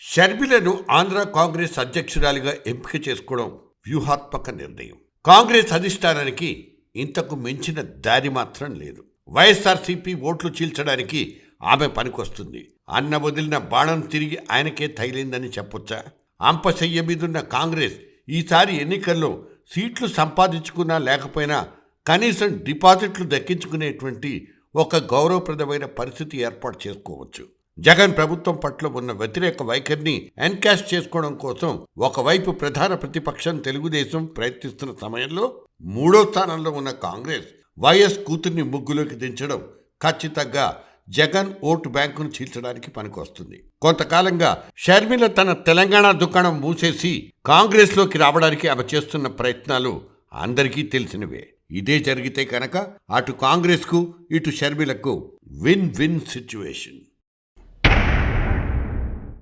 షర్మిలను ఆంధ్ర కాంగ్రెస్ అధ్యక్షురాలిగా ఎంపిక చేసుకోవడం వ్యూహాత్మక నిర్ణయం. కాంగ్రెస్ అధిష్టానానికి ఇంతకు మించిన దారి మాత్రం లేదు. వైఎస్ఆర్సీపీ ఓట్లు చీల్చడానికి ఆమె పనికొస్తుంది. అన్న వదిలిన బాణం తిరిగి ఆయనకే తగిలిందని చెప్పొచ్చా? అంపశయ్య మీదున్న కాంగ్రెస్ ఈసారి ఎన్నికల్లో సీట్లు సంపాదించుకున్నా లేకపోయినా కనీసం డిపాజిట్లు దక్కించుకునేటువంటి ఒక గౌరవప్రదమైన పరిస్థితి ఏర్పాటు చేసుకోవచ్చు. జగన్ ప్రభుత్వం పట్ల ఉన్న వ్యతిరేక వైఖరిని ఎన్కాష్ చేసుకోవడం కోసం ఒకవైపు ప్రధాన ప్రతిపక్షం తెలుగుదేశం ప్రయత్నిస్తున్న సమయంలో మూడో స్థానంలో ఉన్న కాంగ్రెస్ వైఎస్ కూతుర్ని ముగ్గులోకి దించడం ఖచ్చితంగా జగన్ ఓటు బ్యాంకును చీల్చడానికి పనికొస్తుంది. కొంతకాలంగా షర్మిల తన తెలంగాణ దుకాణం మూసేసి కాంగ్రెస్లోకి రావడానికి ఆమె చేస్తున్న ప్రయత్నాలు అందరికీ తెలిసినవే. ఇదే జరిగితే కనుక అటు కాంగ్రెస్కు ఇటు షర్మిలకు విన్ విన్ సిచ్యువేషన్.